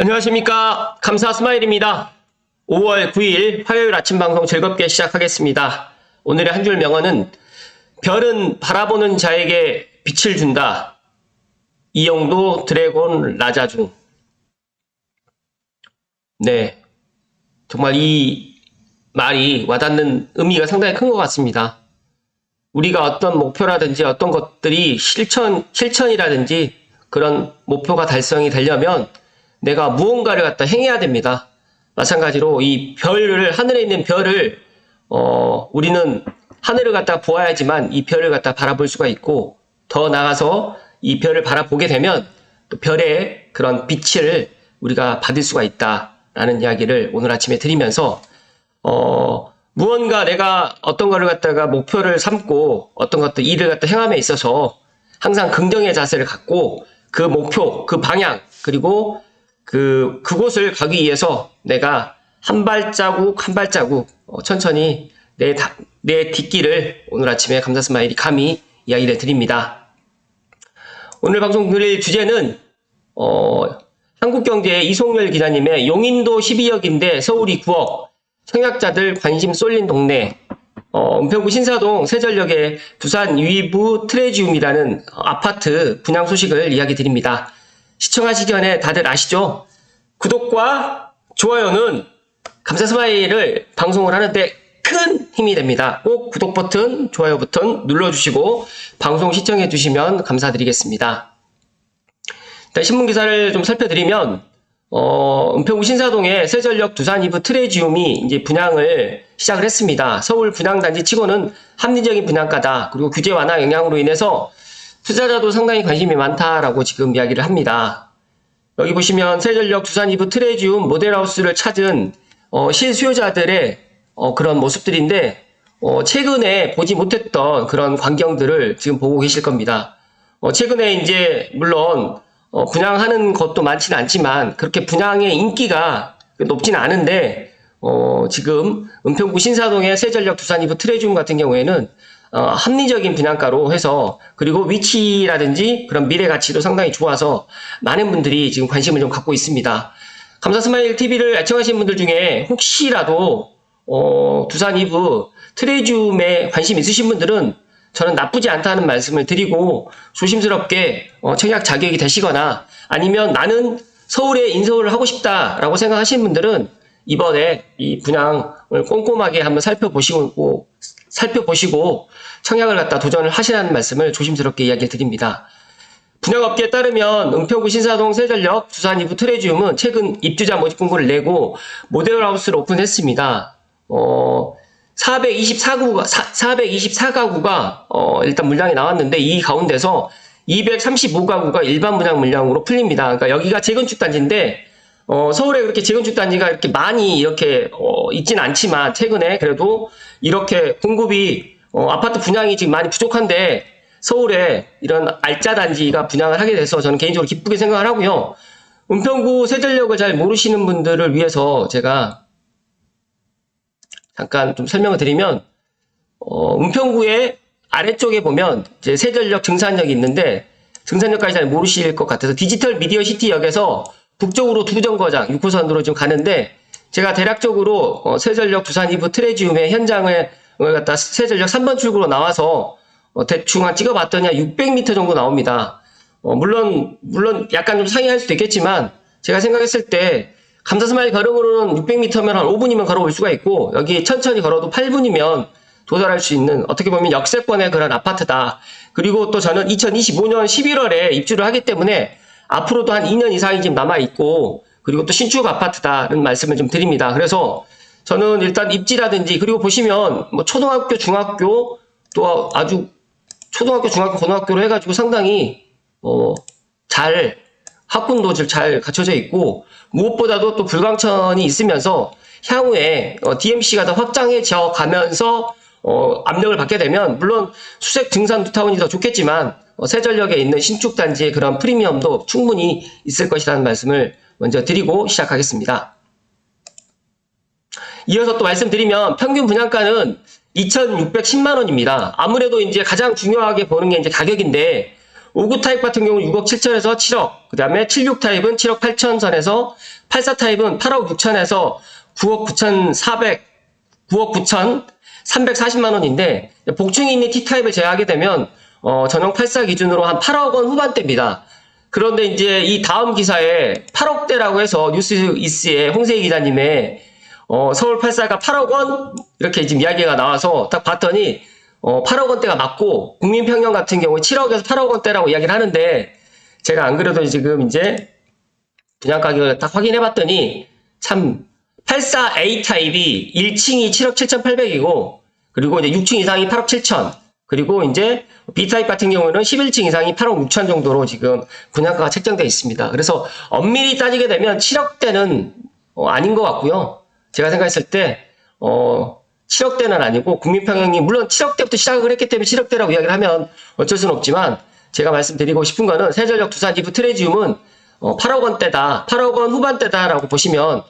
안녕하십니까. 감사 스마일입니다. 5월 9일 화요일 아침 방송 즐겁게 시작하겠습니다. 오늘의 한 줄 명언은 별은 바라보는 자에게 빛을 준다. 이영도 드래곤 라자중. 네, 정말 이 말이 와닿는 의미가 상당히 큰 것 같습니다. 우리가 어떤 목표라든지 어떤 것들이 실천이라든지 그런 목표가 달성이 되려면 내가 무언가를 갖다 행해야 됩니다. 마찬가지로 이 별을, 하늘에 있는 별을, 우리는 하늘을 갖다 보아야지만 이 별을 갖다 바라볼 수가 있고, 더 나아가서 이 별을 바라보게 되면 또 별의 그런 빛을 우리가 받을 수가 있다라는 이야기를 오늘 아침에 드리면서, 무언가 내가 어떤 거를 갖다가 목표를 삼고 어떤 것들 일을 갖다 행함에 있어서 항상 긍정의 자세를 갖고 그 목표, 그 방향, 그리고 그곳을 가기 위해서 내가 한 발자국 한 발자국 천천히 내 뒷길을 오늘 아침에 감사 스마일이 감히 이야기를 드립니다. 오늘 방송 드릴 주제는 한국경제 이송열 기자님의 용인도 12억인데 서울이 9억 청약자들 관심 쏠린 동네, 은평구 신사동 세전역의 부산 유이브 트레지움이라는 아파트 분양 소식을 이야기 드립니다. 시청하시기 전에 다들 아시죠? 구독과 좋아요는 감사 스마일을 방송을 하는데 큰 힘이 됩니다. 꼭 구독 버튼, 좋아요 버튼 눌러주시고 방송 시청해 주시면 감사드리겠습니다. 일단 신문 기사를 좀 살펴드리면 은평구 신사동의 세전역 두산 이브 트레지움이 이제 분양을 시작을 했습니다. 서울 분양단지 치고는 합리적인 분양가다. 그리고 규제 완화 영향으로 인해서 투자자도 상당히 관심이 많다라고 지금 이야기를 합니다. 여기 보시면 세전역 두산 이브 트레지움 모델하우스를 찾은 실수요자들의 그런 모습들인데 최근에 보지 못했던 그런 광경들을 지금 보고 계실 겁니다. 최근에 이제 물론 분양하는 것도 많지는 않지만 그렇게 분양의 인기가 높지는 않은데 지금 은평구 신사동의 세전역 두산 이브 트레지움 같은 경우에는 합리적인 분양가로 해서 그리고 위치라든지 그런 미래 가치도 상당히 좋아서 많은 분들이 지금 관심을 좀 갖고 있습니다. 감사 스마일 TV를 애청하시는 분들 중에 혹시라도 두산 이브 트레지움에 관심 있으신 분들은 저는 나쁘지 않다는 말씀을 드리고 조심스럽게 청약 자격이 되시거나 아니면 나는 서울에 인서울을 하고 싶다라고 생각하시는 분들은 이번에 이 분양을 꼼꼼하게 한번 살펴보시고 청약을 갖다 도전을 하시라는 말씀을 조심스럽게 이야기 드립니다. 분양업계에 따르면 은평구 신사동 세전역 두산 이브 트레지움은 최근 입주자 모집 공고를 내고 모델하우스를 오픈했습니다. 424가구가 일단 물량이 나왔는데 이 가운데서 235가구가 일반 분양 물량으로 풀립니다. 그러니까 여기가 재건축 단지인데 서울에 그렇게 재건축 단지가 이렇게 많이 이렇게 있지는 않지만 최근에 그래도 이렇게 공급이 아파트 분양이 지금 많이 부족한데 서울에 이런 알짜 단지가 분양을 하게 돼서 저는 개인적으로 기쁘게 생각을 하고요. 은평구 세전역을 잘 모르시는 분들을 위해서 제가 잠깐 좀 설명을 드리면 은평구의 아래쪽에 보면 이제 세전역 증산역이 있는데 증산역까지 잘 모르실 것 같아서 디지털 미디어 시티역에서 북쪽으로 두 정거장 6호선으로 지금 가는데 제가 대략적으로 세전역 두산 이브 트레지움의 현장을 갖다 세전역 3번 출구로 나와서 대충 한 찍어봤더니 600m 정도 나옵니다. 물론 약간 좀 상이할 수도 있겠지만 제가 생각했을 때 감사 스마일 걸음으로는 600m면 한 5분이면 걸어올 수가 있고 여기 천천히 걸어도 8분이면 도달할 수 있는 어떻게 보면 역세권의 그런 아파트다. 그리고 또 저는 2025년 11월에 입주를 하기 때문에 앞으로도 한 2년 이상이 지금 남아있고 그리고 또 신축 아파트다는 말씀을 좀 드립니다. 그래서 저는 일단 입지라든지 그리고 보시면 뭐 초등학교, 중학교 또 아주 초등학교, 중학교, 고등학교로 해가지고 상당히 잘 학군도 잘 갖춰져 있고 무엇보다도 또 불광천이 있으면서 향후에 DMC가 더 확장해져 가면서 압력을 받게 되면 물론 수색 증산 뉴타운이 더 좋겠지만 세전역에 있는 신축 단지의 그런 프리미엄도 충분히 있을 것이라는 말씀을 먼저 드리고 시작하겠습니다. 이어서 또 말씀드리면 평균 분양가는 2,610만 원입니다. 아무래도 이제 가장 중요하게 보는 게 이제 가격인데 59 타입 같은 경우는 6억 7천에서 7억, 그 다음에 76 타입은 7억 8천 선에서 84 타입은 8억 6천에서 9억 9천 9억 9천 340만 원인데 복층이 있는 T타입을 제외하게 되면 전용 84 기준으로 한 8억 원 후반대입니다. 그런데 이제 이 다음 기사에 8억대라고 해서 뉴스이스의 홍세희 기자님의 서울 84가 8억 원 이렇게 지금 이야기가 나와서 딱 봤더니 8억 원대가 맞고 국민평형 같은 경우에 7억에서 8억 원대라고 이야기를 하는데 제가 안 그래도 지금 이제 분양 가격을 딱 확인해 봤더니 참 84A 타입이 1층이 7억 7,800이고 그리고 이제 6층 이상이 8억 7천 그리고 이제 B타입 같은 경우는 11층 이상이 8억 6천 정도로 지금 분양가가 책정되어 있습니다. 그래서 엄밀히 따지게 되면 7억대는 아닌 것 같고요. 제가 생각했을 때 7억대는 아니고 국민평형이 물론 7억대부터 시작을 했기 때문에 7억대라고 이야기를 하면 어쩔 수는 없지만 제가 말씀드리고 싶은 거는 세전력 두산 이브 트레지움은 8억 원대다, 8억 원 후반대다라고 보시면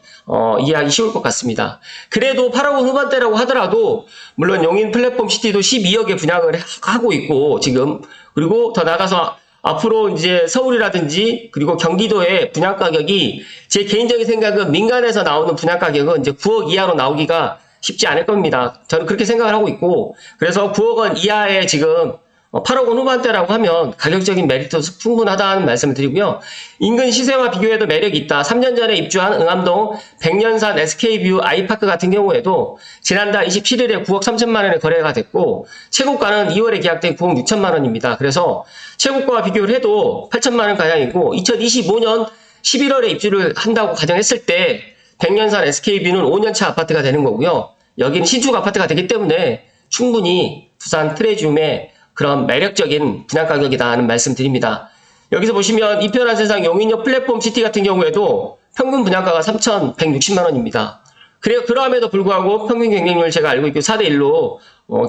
이해하기 쉬울 것 같습니다. 그래도 8억 원 후반대라고 하더라도 물론 용인 플랫폼 시티도 12억에 분양을 하고 있고 지금 그리고 더 나아가서 앞으로 이제 서울이라든지 그리고 경기도의 분양 가격이 제 개인적인 생각은 민간에서 나오는 분양 가격은 이제 9억 이하로 나오기가 쉽지 않을 겁니다. 저는 그렇게 생각을 하고 있고 그래서 9억 원 이하에 지금 8억 원 후반대라고 하면 가격적인 메리트도 충분하다는 말씀을 드리고요. 인근 시세와 비교해도 매력이 있다. 3년 전에 입주한 응암동 백년산 SK뷰 아이파크 같은 경우에도 지난달 27일에 9억 3천만 원에 거래가 됐고 최고가는 2월에 계약된 9억 6천만 원입니다. 그래서 최고가와 비교를 해도 8천만 원 가량이고 2025년 11월에 입주를 한다고 가정했을 때 백년산 SK뷰는 5년차 아파트가 되는 거고요. 여기는 신축 아파트가 되기 때문에 충분히 두산 트레지움의 그런 매력적인 분양 가격이다 하는 말씀 드립니다. 여기서 보시면 이편한 세상 용인역 플랫폼 시티 같은 경우에도 평균 분양가가 3,160만 원입니다. 그럼에도 불구하고 평균 경쟁률 제가 알고 있고 4대1로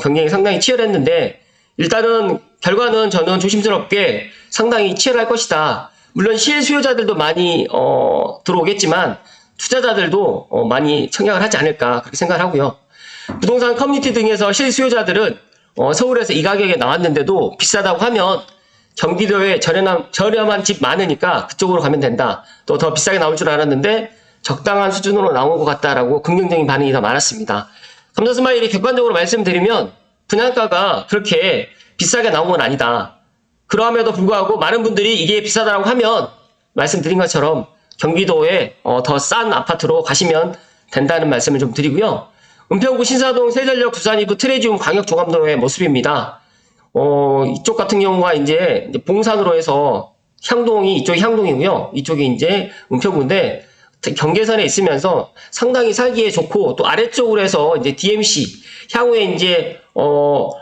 경쟁이 상당히 치열했는데 일단은 결과는 저는 조심스럽게 상당히 치열할 것이다. 물론 실수요자들도 많이 들어오겠지만 투자자들도 많이 청약을 하지 않을까 그렇게 생각을 하고요. 부동산 커뮤니티 등에서 실수요자들은 서울에서 이 가격에 나왔는데도 비싸다고 하면 경기도에 저렴한 집 많으니까 그쪽으로 가면 된다. 또 더 비싸게 나올 줄 알았는데 적당한 수준으로 나온 것 같다라고 긍정적인 반응이 더 많았습니다. 감사스마일이 객관적으로 말씀드리면 분양가가 그렇게 비싸게 나온 건 아니다. 그럼에도 불구하고 많은 분들이 이게 비싸다고 하면 말씀드린 것처럼 경기도에 더 싼 아파트로 가시면 된다는 말씀을 좀 드리고요. 은평구 신사동 세전력 두산 이브 트레지움 광역종합도로의 모습입니다. 이쪽 같은 경우가 이제 봉산으로 해서 향동이 이쪽이 향동이고요. 이쪽이 이제 은평구인데 경계선에 있으면서 상당히 살기에 좋고 또 아래쪽으로 해서 이제 DMC 향후에 이제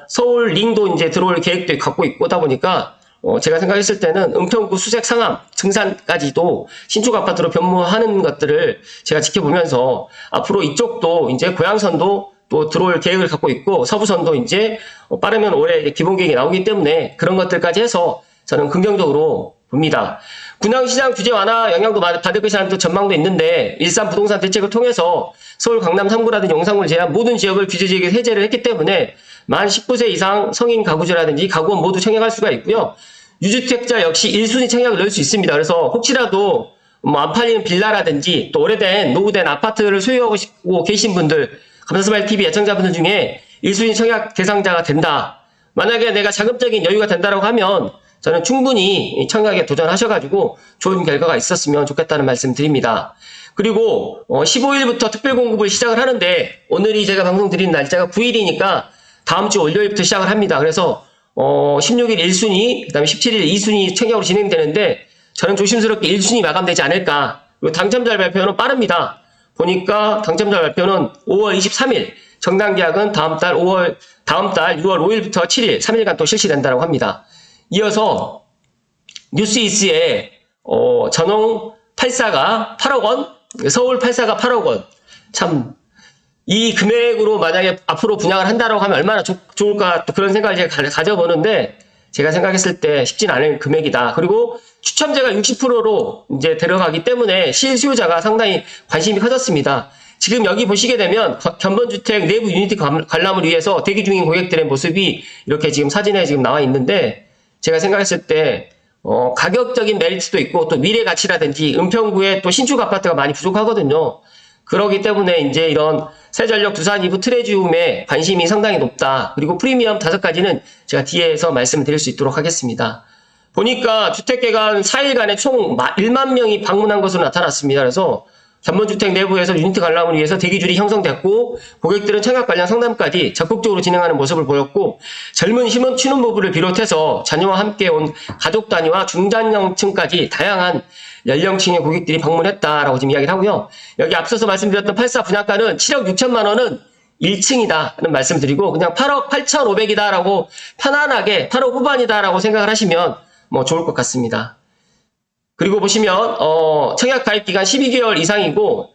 서울 링도 이제 들어올 계획도 갖고 있고 하다 보니까 제가 생각했을 때는 은평구 수색 상암 증산까지도 신축 아파트로 변모하는 것들을 제가 지켜보면서 앞으로 이쪽도 이제 고양선도 또 들어올 계획을 갖고 있고 서부선도 이제 빠르면 올해 기본 계획이 나오기 때문에 그런 것들까지 해서 저는 긍정적으로 봅니다. 분양시장 규제 완화 영향도 받을 것이라는 또 전망도 있는데 일산 부동산 대책을 통해서 서울 강남 3구라든지 용산구를 제외한 모든 지역을 규제 지역에 해제를 했기 때문에 만 19세 이상 성인 가구주라든지 가구원 모두 청약할 수가 있고요. 유주택자 역시 1순위 청약을 넣을 수 있습니다. 그래서 혹시라도 안 팔리는 빌라라든지 또 오래된 노후된 아파트를 소유하고 계신 분들 감사스마일TV 애청자분들 중에 1순위 청약 대상자가 된다. 만약에 내가 자금적인 여유가 된다고 하면 저는 충분히 청약에 도전하셔가지고 좋은 결과가 있었으면 좋겠다는 말씀 드립니다. 그리고 15일부터 특별공급을 시작을 하는데 오늘이 제가 방송 드리는 날짜가 9일이니까 다음 주 월요일부터 시작을 합니다. 그래서 16일 1순위, 그 다음에 17일 2순위 청약으로 진행되는데 저는 조심스럽게 1순위 마감되지 않을까. 그리고 당첨자 발표는 빠릅니다. 보니까 당첨자 발표는 5월 23일, 정당 계약은 다음 달 6월 5일부터 7일, 3일간 또 실시된다고 합니다. 이어서 뉴스이스의 전용 84가 8억 원, 서울 84가 8억 원. 참 이 금액으로 만약에 앞으로 분양을 한다고 하면 얼마나 좋을까 또 그런 생각을 제가 가져보는데 제가 생각했을 때 쉽진 않은 금액이다. 그리고 추첨제가 60%로 이제 들어가기 때문에 실수요자가 상당히 관심이 커졌습니다. 지금 여기 보시게 되면 견본주택 내부 유니티 관람을 위해서 대기 중인 고객들의 모습이 이렇게 지금 사진에 지금 나와 있는데 제가 생각했을 때 가격적인 메리트도 있고 또 미래 가치라든지 은평구에 또 신축 아파트가 많이 부족하거든요. 그러기 때문에 이제 이런 세전력 두산 2부 트레지움에 관심이 상당히 높다. 그리고 프리미엄 5가지는 제가 뒤에서 말씀드릴 수 있도록 하겠습니다. 보니까 주택개관 4일간에 총 1만 명이 방문한 것으로 나타났습니다. 그래서 견본주택 내부에서 유니트 관람을 위해서 대기줄이 형성됐고 고객들은 청약 관련 상담까지 적극적으로 진행하는 모습을 보였고 젊은 신혼부부를 비롯해서 자녀와 함께 온 가족 단위와 중장년층까지 다양한 연령층의 고객들이 방문했다라고 지금 이야기를 하고요. 여기 앞서서 말씀드렸던 84 분양가는 7억 6천만 원은 1층이다는 말씀드리고 그냥 8억 8,500이다라고 편안하게 8억 후반이다라고 생각을 하시면 뭐 좋을 것 같습니다. 그리고 보시면 청약 가입 기간 12개월 이상이고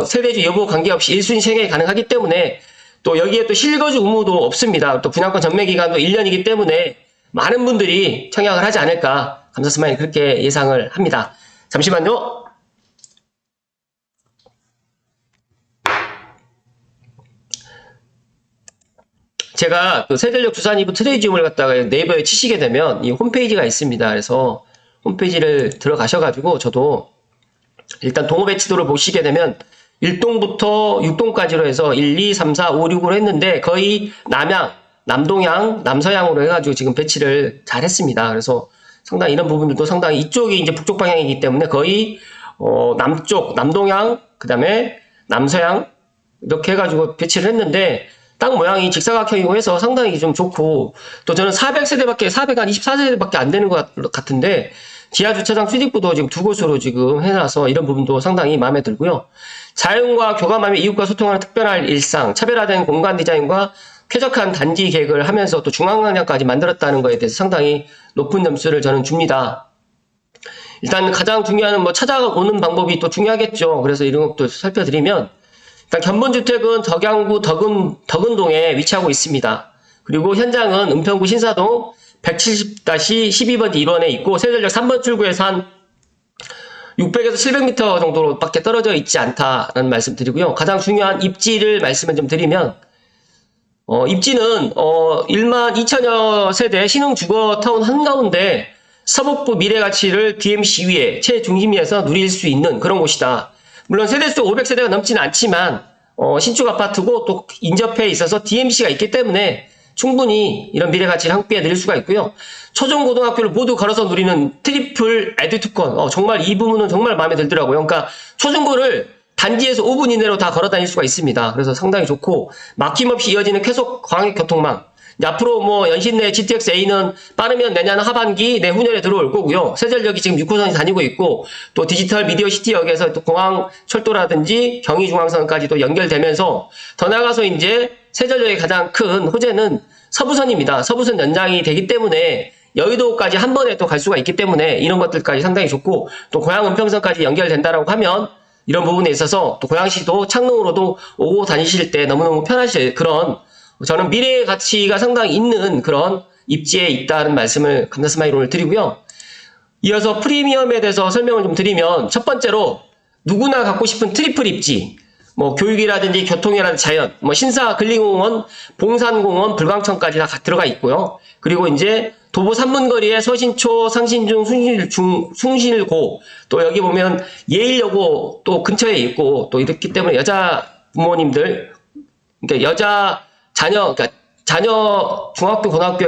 세대주 여부 관계없이 1순위 청약이 가능하기 때문에 또 여기에 또 실거주 의무도 없습니다. 또 분양권 전매 기간도 1년이기 때문에 많은 분들이 청약을 하지 않을까 감사스마일 그렇게 예상을 합니다. 잠시만요. 제가 그 세전력 두산 2부 트레이지움을 갖다가 네이버에 치시게 되면 이 홈페이지가 있습니다. 그래서 홈페이지를 들어가셔가지고 저도 일단 동호 배치도를 보시게 되면 1동부터 6동까지로 해서 1, 2, 3, 4, 5, 6으로 했는데 거의 남양, 남동양, 남서양으로 해가지고 지금 배치를 잘 했습니다. 그래서 상당히 이런 부분들도 상당히 이쪽이 이제 북쪽 방향이기 때문에 거의 남쪽, 남동양, 그 다음에 남서양 이렇게 해가지고 배치를 했는데 땅 모양이 직사각형이고 해서 상당히 좀 좋고 또 저는 400세대밖에 424세대밖에 안 되는 것 같은데 지하 주차장 수직부도 지금 2곳으로 지금 해놔서 이런 부분도 상당히 마음에 들고요. 자연과 교감하며 이웃과 소통하는 특별한 일상, 차별화된 공간 디자인과 쾌적한 단지 계획을 하면서 또 중앙광장까지 만들었다는 것에 대해서 상당히 높은 점수를 저는 줍니다. 일단 가장 중요한 뭐 찾아오는 방법이 또 중요하겠죠. 그래서 이런 것도 살펴드리면 일단 견본주택은 덕양구 덕은동에 위치하고 있습니다. 그리고 현장은 은평구 신사동 170-12번지 1원에 있고 세전력 3번 출구에서 한 600에서 700m 정도로밖에 떨어져 있지 않다라는 말씀 드리고요. 가장 중요한 입지를 말씀을 좀 드리면 입지는 1만 2천여 세대 신흥주거타운 한가운데 서북부 미래가치를 DMC 위에 최중심에서 누릴 수 있는 그런 곳이다. 물론 세대수 500세대가 넘지는 않지만 신축 아파트고 또 인접해 있어서 DMC가 있기 때문에 충분히 이런 미래가치를 함께 누릴 수가 있고요. 초중고등학교를 모두 걸어서 누리는 트리플 에듀특권 정말 이 부분은 정말 마음에 들더라고요. 그러니까 초중고를 단지에서 5분 이내로 다 걸어 다닐 수가 있습니다. 그래서 상당히 좋고 막힘없이 이어지는 쾌속 광역교통망 앞으로 뭐 연신내 GTX-A는 빠르면 내년 하반기 내후년에 들어올 거고요. 세전력이 지금 6호선이 다니고 있고 또 디지털 미디어 시티역에서 또 공항 철도라든지 경의중앙선까지도 연결되면서 더 나아가서 이제 세전력의 가장 큰 호재는 서부선입니다. 서부선 연장이 되기 때문에 여의도까지 한 번에 또 갈 수가 있기 때문에 이런 것들까지 상당히 좋고 또 고양 은평선까지 연결된다라고 하면 이런 부분에 있어서 또 고양시도 창릉으로도 오고 다니실 때 너무너무 편하실 그런 저는 미래의 가치가 상당히 있는 그런 입지에 있다는 말씀을 감사스마일 오늘 드리고요. 이어서 프리미엄에 대해서 설명을 좀 드리면 첫 번째로 누구나 갖고 싶은 트리플 입지 뭐 교육이라든지 교통이라든지 자연 뭐 신사 근린공원 봉산공원 불광천까지 다 들어가 있고요. 그리고 이제 도보 3분 거리에 서신초 상신중 숭실고 또 여기 보면 예일여고 또 근처에 있고 또 이렇기 때문에 여자 부모님들 그러니까 여자 자녀, 그러니까 자녀 중학교, 고등학교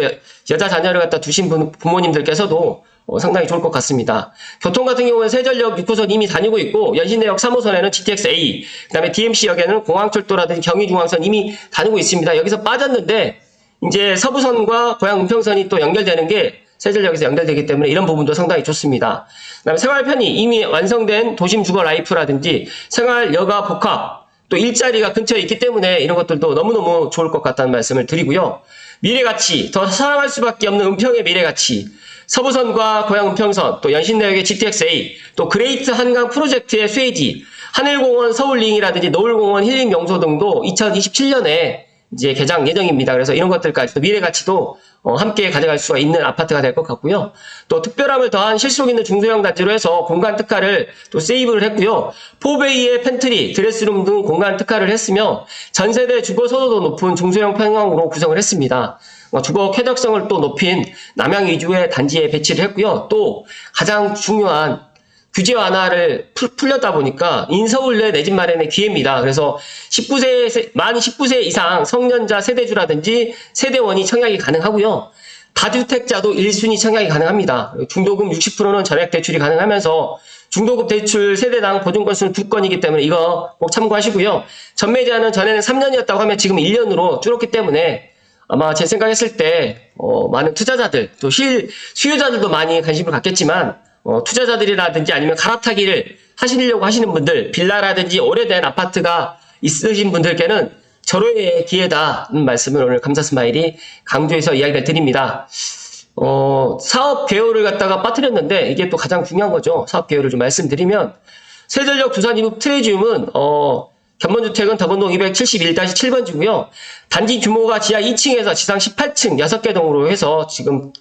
여자 자녀를 갖다 두신 부모님들께서도 상당히 좋을 것 같습니다. 교통 같은 경우는 세전력 6호선 이미 다니고 있고 연신내역 3호선에는 GTX-A, 그 다음에 DMC역에는 공항철도라든지 경의중앙선 이미 다니고 있습니다. 여기서 빠졌는데 이제 서부선과 고양 은평선이 또 연결되는 게 세전력에서 연결되기 때문에 이런 부분도 상당히 좋습니다. 그 다음에 생활 편의 이미 완성된 도심 주거 라이프라든지 생활 여가 복합 또 일자리가 근처에 있기 때문에 이런 것들도 너무너무 좋을 것 같다는 말씀을 드리고요. 미래가치, 더 사랑할 수밖에 없는 은평의 미래가치, 서부선과 고양 은평선, 또 연신내역의 GTX-A, 또 그레이트 한강 프로젝트의 수혜지, 하늘공원 서울링이라든지 노을공원 힐링명소 등도 2027년에 이제 개장 예정입니다. 그래서 이런 것들까지도 미래가치도 함께 가져갈 수가 있는 아파트가 될 것 같고요. 또 특별함을 더한 실속 있는 중소형 단지로 해서 공간 특화를 또 세이브를 했고요. 4베이의 팬트리, 드레스룸 등 공간 특화를 했으며 전세대 주거 선호도 높은 중소형 평형으로 구성을 했습니다. 주거 쾌적성을 또 높인 남양 위주의 단지에 배치를 했고요. 또 가장 중요한 규제 완화를 풀렸다 보니까 인서울 내 내 집 마련의 기회입니다. 그래서 만 19세 이상 성년자 세대주라든지 세대원이 청약이 가능하고요. 다주택자도 1순위 청약이 가능합니다. 중도금 60%는 전액 대출이 가능하면서 중도금 대출 세대당 보증 건수는 2건이기 때문에 이거 꼭 참고하시고요. 전매제한은 전에는 3년이었다고 하면 지금 1년으로 줄었기 때문에 아마 제 생각했을 때 많은 투자자들 또 수요자들도 많이 관심을 갖겠지만 투자자들이라든지 아니면 갈아타기를 하시려고 하시는 분들, 빌라라든지 오래된 아파트가 있으신 분들께는 절호의 기회다는 말씀을 오늘 감사 스마일이 강조해서 이야기를 드립니다. 사업 개요를 갖다가 빠뜨렸는데 이게 또 가장 중요한 거죠. 사업 개요를 좀 말씀드리면 세전력 두산 이북 트레지움은 견본주택은 더본동 271-7번지고요. 단지 규모가 지하 2층에서 지상 18층 6개 동으로 해서 지금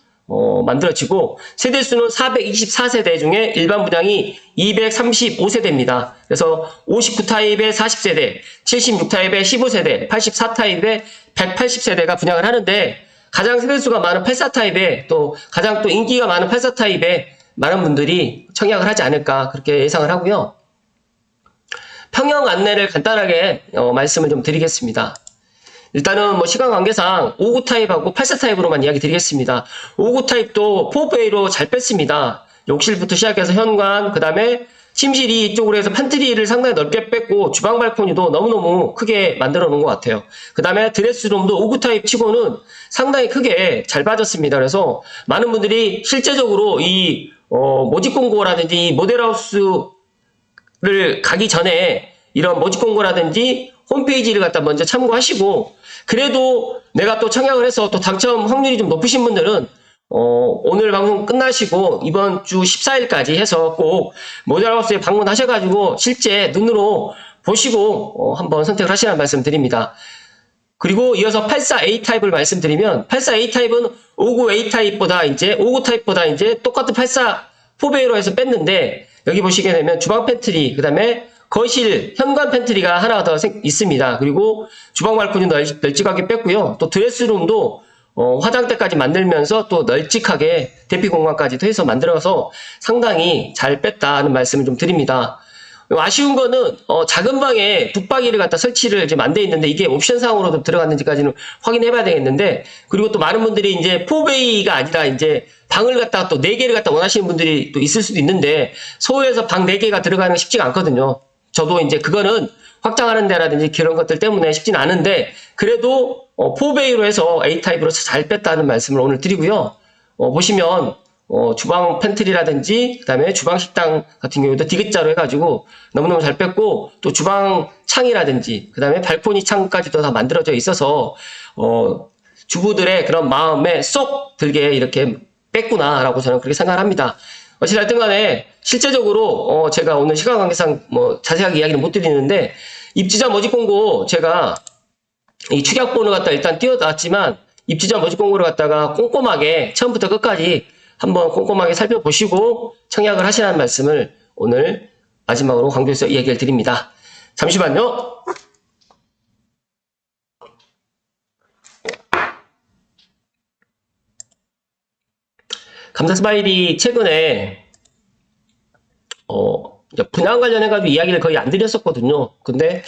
만들어지고 세대수는 424세대 중에 일반 분양이 235세대입니다. 그래서 59타입의 40세대, 76타입의 15세대, 84타입의 180세대가 분양을 하는데 가장 세대수가 많은 84타입에 또 가장 또 인기가 많은 84타입에 많은 분들이 청약을 하지 않을까 그렇게 예상을 하고요. 평형 안내를 간단하게 말씀을 좀 드리겠습니다. 일단은 시간 관계상 59 타입하고 84 타입으로만 이야기 드리겠습니다. 59 타입도 4베이로 잘 뺐습니다. 욕실부터 시작해서 현관, 그 다음에 침실이 이쪽으로 해서 판트리를 상당히 넓게 뺐고 주방 발코니도 너무너무 크게 만들어 놓은 것 같아요. 그 다음에 드레스룸도 59 타입 치고는 상당히 크게 잘 빠졌습니다. 그래서 많은 분들이 실제적으로 이 모집 공고라든지 모델하우스를 가기 전에 이런 모집 공고라든지 홈페이지를 갖다 먼저 참고하시고 그래도 내가 또 청약을 해서 또 당첨 확률이 좀 높으신 분들은 오늘 방송 끝나시고 이번 주 14일까지 해서 꼭 모델하우스에 방문하셔가지고 실제 눈으로 보시고 한번 선택을 하시라는 말씀 드립니다. 그리고 이어서 84A 타입을 말씀드리면 84A 타입은 59A 타입보다 59 타입보다 똑같은 84 4베이로 해서 뺐는데 여기 보시게 되면 주방 팬트리 그 다음에 거실 현관 팬트리가 하나 더 있습니다. 그리고 주방 발코니 널찍하게 뺐고요. 또 드레스룸도 화장대까지 만들면서 또 널찍하게 대피 공간까지도 해서 만들어서 상당히 잘 뺐다는 말씀을 좀 드립니다. 아쉬운 거는 작은 방에 붙박이를 갖다 설치를 지금 안 돼 있는데 이게 옵션 사항으로도 들어갔는지까지는 확인해 봐야 되겠는데 그리고 또 많은 분들이 이제 4베이가 아니라 이제 방을 갖다가 또 4개를 갖다 원하시는 분들이 또 있을 수도 있는데 서울에서 방 4개가 들어가는 게 쉽지가 않거든요. 저도 이제 그거는 확장하는 데라든지 그런 것들 때문에 쉽진 않은데 그래도 4베이로 해서 A타입으로 잘 뺐다는 말씀을 오늘 드리고요. 보시면 주방 팬트리라든지 그다음에 주방 식당 같은 경우도 디귿자로 해가지고 너무너무 잘 뺐고 또 주방 창이라든지 그다음에 발코니 창까지도 다 만들어져 있어서 주부들의 그런 마음에 쏙 들게 이렇게 뺐구나라고 저는 그렇게 생각을 합니다. 어찌됐든 간에 실제적으로 제가 오늘 시간 관계상 자세하게 이야기를 못 드리는데 입주자 모집 공고 제가 이 축약본을 갖다 일단 띄워놨지만 입주자 모집 공고를 갖다가 꼼꼼하게 처음부터 끝까지 한번 꼼꼼하게 살펴보시고 청약을 하시라는 말씀을 오늘 마지막으로 강조해서 이야기를 드립니다. 잠시만요. 감사 스마일이 최근에 분양 관련해가지고 이야기를 거의 안 드렸었거든요. 근데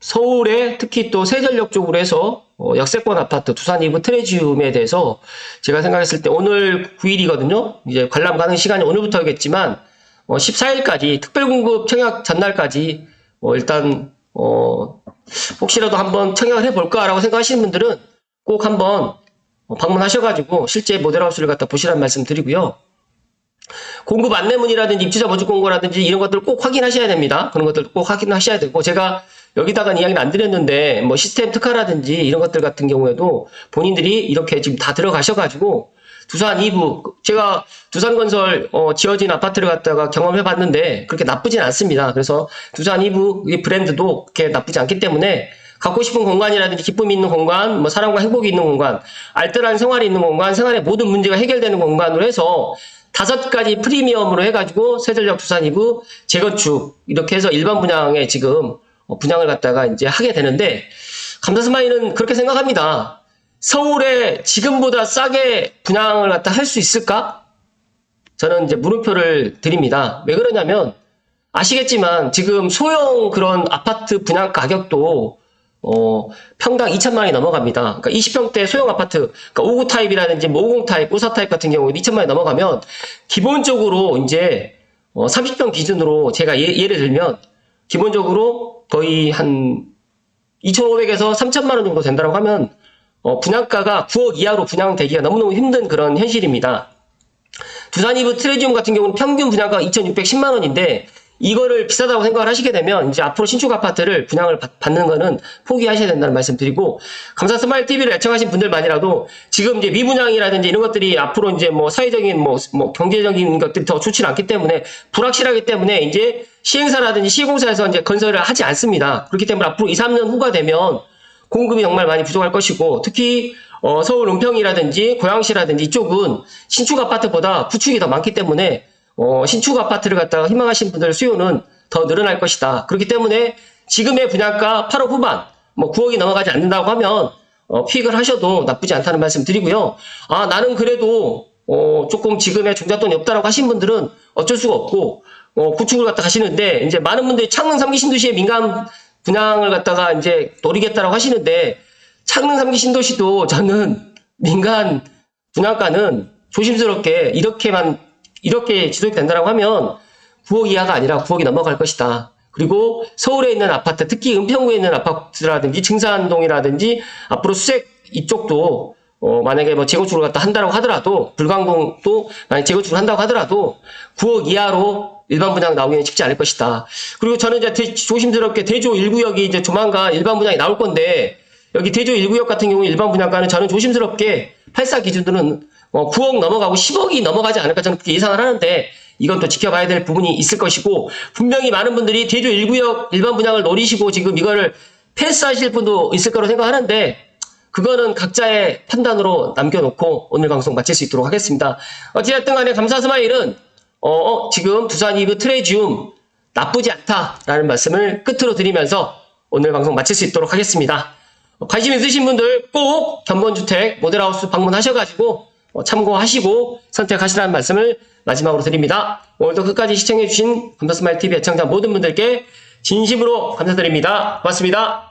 서울에 특히 또 세전력 쪽으로 해서 역세권 아파트 두산 이브 트레지움에 대해서 제가 생각했을 때 오늘 9일이거든요. 이제 관람 가는 시간이 오늘부터겠지만 14일까지 특별공급 청약 전날까지 일단 혹시라도 한번 청약을 해볼까라고 생각하시는 분들은 꼭 한번 방문하셔가지고 실제 모델하우스를 갖다 보시라는 말씀 드리고요. 공급 안내문이라든지 입주자 모집 공고라든지 이런 것들을 꼭 확인하셔야 됩니다. 그런 것들 꼭 확인하셔야 되고 제가 여기다가 이야기는 안 드렸는데 시스템 특화라든지 이런 것들 같은 경우에도 본인들이 이렇게 지금 다 들어가셔가지고 두산 2부 제가 두산건설 지어진 아파트를 갖다가 경험해 봤는데 그렇게 나쁘진 않습니다. 그래서 두산 2부 브랜드도 그렇게 나쁘지 않기 때문에 갖고 싶은 공간이라든지 기쁨이 있는 공간, 사랑과 행복이 있는 공간, 알뜰한 생활이 있는 공간, 생활의 모든 문제가 해결되는 공간으로 해서 5가지 프리미엄으로 해가지고 세전력 두산 2부 재건축 이렇게 해서 일반 분양에 지금 분양을 갖다가 이제 하게 되는데 감사 스마일은 그렇게 생각합니다. 서울에 지금보다 싸게 분양을 갖다 할 수 있을까? 저는 이제 물음표를 드립니다. 왜 그러냐면 아시겠지만 지금 소형 그런 아파트 분양 가격도 평당 2천만 원이 넘어갑니다. 그러니까 20평대 소형 아파트, 그러니까 59 타입이라든지 뭐 50 타입, 54 타입 같은 경우에 2천만 원이 넘어가면 기본적으로 이제 30평 기준으로 제가 예를 들면 기본적으로 거의 한 2,500에서 3천만 원 정도 된다고 하면 분양가가 9억 이하로 분양되기가 너무너무 힘든 그런 현실입니다. 두산 이브 트레지움 같은 경우는 평균 분양가가 2,610만 원인데 이거를 비싸다고 생각을 하시게 되면 이제 앞으로 신축 아파트를 분양을 받는 거는 포기하셔야 된다는 말씀 드리고, 감사 스마일 TV를 애청하신 분들만이라도 지금 이제 미분양이라든지 이런 것들이 앞으로 이제 뭐 사회적인 뭐 경제적인 것들이 더 좋지 않기 때문에 불확실하기 때문에 이제 시행사라든지 시공사에서 이제 건설을 하지 않습니다. 그렇기 때문에 앞으로 2, 3년 후가 되면 공급이 정말 많이 부족할 것이고, 특히 서울 은평이라든지 고양시라든지 이쪽은 신축 아파트보다 구축이 더 많기 때문에 신축 아파트를 갖다가 희망하시는 분들 수요는 더 늘어날 것이다. 그렇기 때문에 지금의 분양가 8억 후반, 뭐 9억이 넘어가지 않는다고 하면 피익을 하셔도 나쁘지 않다는 말씀 드리고요. 나는 그래도 조금 지금의 종잣돈이 없다라고 하신 분들은 어쩔 수가 없고 구축을 갖다 가시는데, 이제 많은 분들이 창릉 3기 신도시의 민간 분양을 갖다가 이제 노리겠다라고 하시는데, 창릉 3기 신도시도 저는 민간 분양가는 조심스럽게 이렇게 지속이 된다라고 하면 9억 이하가 아니라 9억이 넘어갈 것이다. 그리고 서울에 있는 아파트, 특히 은평구에 있는 아파트라든지 증산동이라든지 앞으로 수색 이쪽도 만약에 뭐 재건축을 갖다 한다고 하더라도, 불광동도 만약 재건축을 한다고 하더라도 9억 이하로 일반 분양 나오기는 쉽지 않을 것이다. 그리고 저는 이제 조심스럽게 대조 1구역이 이제 조만간 일반 분양이 나올 건데, 여기 대조 1구역 같은 경우 일반 분양가는 저는 조심스럽게 84 기준으로는 9억 넘어가고 10억이 넘어가지 않을까 저는 그렇게 예상을 하는데, 이건 또 지켜봐야 될 부분이 있을 것이고, 분명히 많은 분들이 대조 1구역 일반 분양을 노리시고 지금 이거를 패스하실 분도 있을 거라고 생각하는데, 그거는 각자의 판단으로 남겨놓고 오늘 방송 마칠 수 있도록 하겠습니다. 어찌됐든 간에 감사 스마일은 지금 두산 이브 트레지움 나쁘지 않다라는 말씀을 끝으로 드리면서 오늘 방송 마칠 수 있도록 하겠습니다. 관심 있으신 분들 꼭 견본주택 모델하우스 방문하셔가지고 참고하시고 선택하시라는 말씀을 마지막으로 드립니다. 오늘도 끝까지 시청해주신 감사스마일TV 애청자 모든 분들께 진심으로 감사드립니다. 고맙습니다.